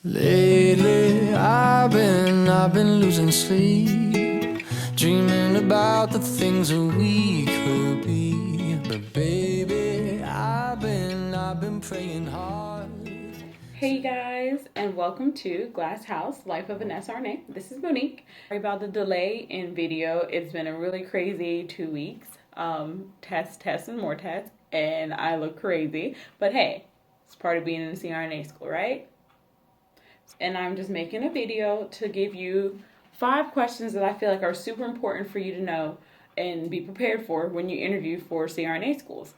Lately, I've been losing sleep, dreaming about the things that we could be. But baby, I've been praying hard. Hey guys, and welcome to Glasshouse, Life of an SRNA. This is Monique. Sorry about the delay in video. It's been a really crazy 2 weeks. Tests, and more tests, and I look crazy. But hey, it's part of being in CRNA school, right? And I'm just making a video to give you 5 questions that I feel like are super important for you to know and be prepared for when you interview for CRNA schools.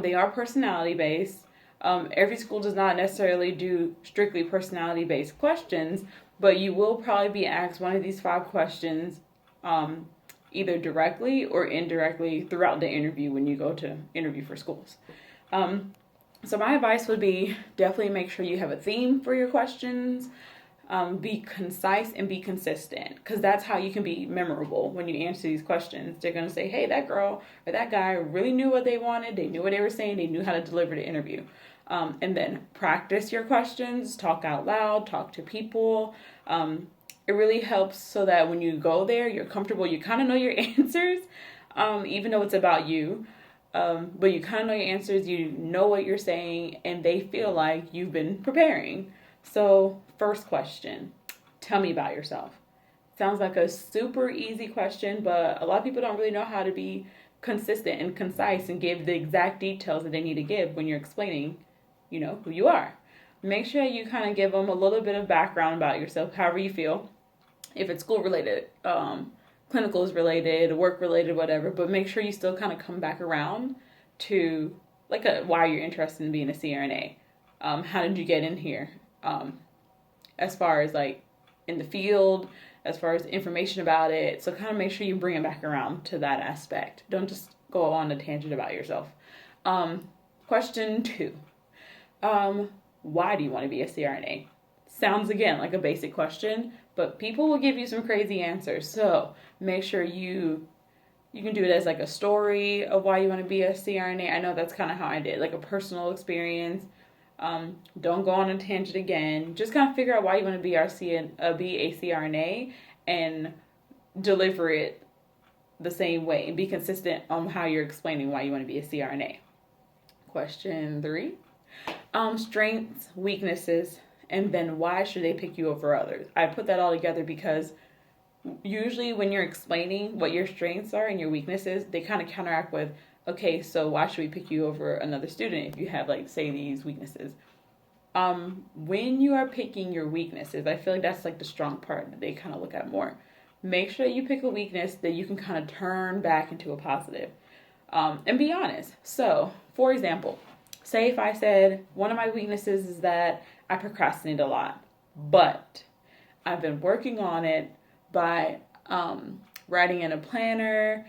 They are personality based. Every school does not necessarily do strictly personality based questions, but you will probably be asked one of these 5 questions either directly or indirectly throughout the interview when you go to interview for schools. So my advice would be definitely make sure you have a theme for your questions. Be concise and be consistent, because that's how you can be memorable when you answer these questions. They're going to say, hey, that girl or that guy really knew what they wanted. They knew what they were saying. They knew how to deliver the interview. And then practice your questions. Talk out loud. Talk to people. It really helps so that when you go there, you're comfortable. You kind of know your answers, even though it's about you. But you kind of know your answers, you know what you're saying, and they feel like you've been preparing. So, first question, tell me about yourself. Sounds like a super easy question, but a lot of people don't really know how to be consistent and concise and give the exact details that they need to give when you're explaining, who you are. Make sure you kind of give them a little bit of background about yourself, however you feel. If it's school related, clinicals related, work related, whatever, but make sure you still kind of come back around to why you're interested in being a CRNA. How did you get in here? As far as in the field, as far as information about it. So kind of make sure you bring it back around to that aspect. Don't just go on a tangent about yourself. Question 2. Why do you want to be a CRNA? Sounds again like a basic question, but people will give you some crazy answers. So make sure you can do it as a story of why you want to be a CRNA. I know that's kind of how I did, a personal experience. Don't go on a tangent again. Just kind of figure out why you want to be a CRNA and deliver it the same way and be consistent on how you're explaining why you want to be a CRNA. Question 3. Strengths, weaknesses, and then why should they pick you over others? I put that all together because usually when you're explaining what your strengths are and your weaknesses, they kind of counteract with, okay, so why should we pick you over another student if you have, say, these weaknesses? When you are picking your weaknesses, I feel like that's the strong part that they kind of look at more. Make sure you pick a weakness that you can kind of turn back into a positive. And be honest. So, for example, say if I said one of my weaknesses is that I procrastinate a lot, but I've been working on it by writing in a planner,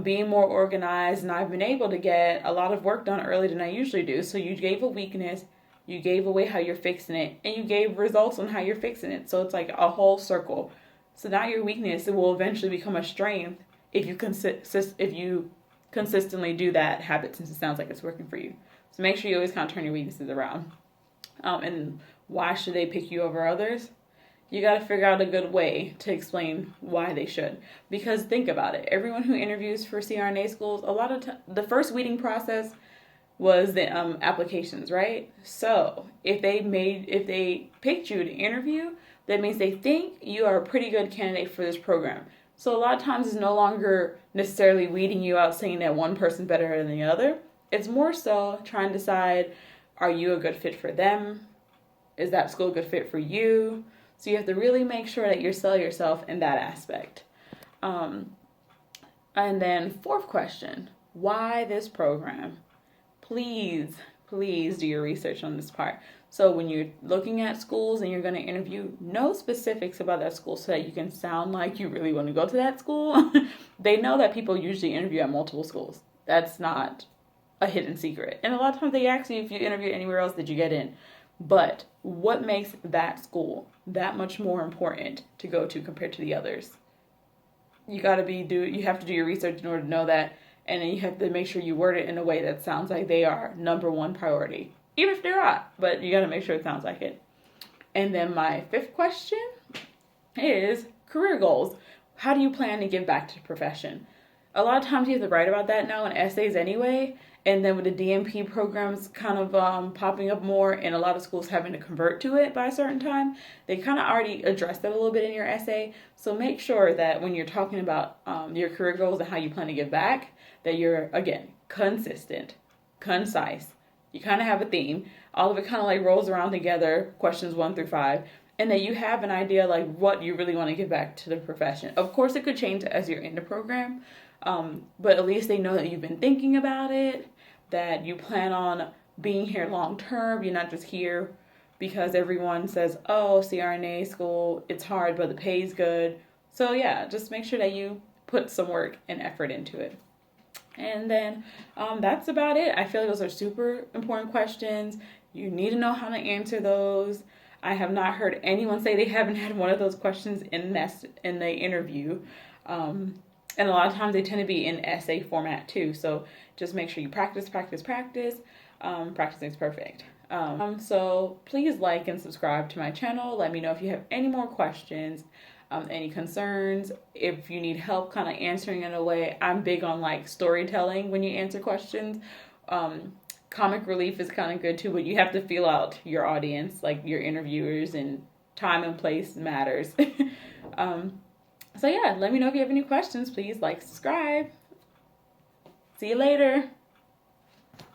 being more organized, and I've been able to get a lot of work done earlier than I usually do. So you gave a weakness, you gave away how you're fixing it, and you gave results on how you're fixing it. So it's like a whole circle. So now your weakness, it will eventually become a strength if you consistently do that habit, since it sounds like it's working for you. So make sure you always kind of turn your weaknesses around. And why should they pick you over others? You got to figure out a good way to explain why they should. Because think about it. Everyone who interviews for CRNA schools, a lot of the first weeding process was the applications, right? So if they picked you to interview, that means they think you are a pretty good candidate for this program. So a lot of times it's no longer necessarily weeding you out, saying that one person's better than the other. It's more so trying to decide, are you a good fit for them? Is that school a good fit for you? So you have to really make sure that you sell yourself in that aspect. And then 4th question, why this program? Please do your research on this part. So when you're looking at schools and you're going to interview, know specifics about that school so that you can sound like you really want to go to that school. They know that people usually interview at multiple schools. That's not a hidden secret. And a lot of times they ask you, if you interview anywhere else, did you get in? But what makes that school that much more important to go to compared to the others? You have to do your research in order to know that, and then you have to make sure you word it in a way that sounds like they are number 1 priority. Even if they're not, but you got to make sure it sounds like it. And then my fifth question is career goals. How do you plan to give back to the profession? A lot of times you have to write about that now in essays anyway. And then with the DMP programs kind of popping up more and a lot of schools having to convert to it by a certain time, they kind of already addressed that a little bit in your essay. So make sure that when you're talking about your career goals and how you plan to give back, that you're, again, consistent, concise. You kind of have a theme. All of it kind of like rolls around together, questions 1 through 5. And that you have an idea like what you really want to give back to the profession. Of course, it could change as you're in the program, but at least they know that you've been thinking about it, that you plan on being here long term. You're not just here because everyone says, oh, CRNA school, it's hard, but the pay's good. So yeah, just make sure that you put some work and effort into it. And then that's about it. I feel like those are super important questions. You need to know how to answer those. I have not heard anyone say they haven't had one of those questions in the interview. And a lot of times they tend to be in essay format too. So just make sure you practice. Practicing is perfect. So please like and subscribe to my channel. Let me know if you have any more questions, any concerns, if you need help kind of answering in a way. I'm big on like storytelling when you answer questions. Comic relief is kind of good too, but you have to feel out your audience, like your interviewers, and time and place matters. So yeah, let me know if you have any questions. Please like, subscribe. See you later.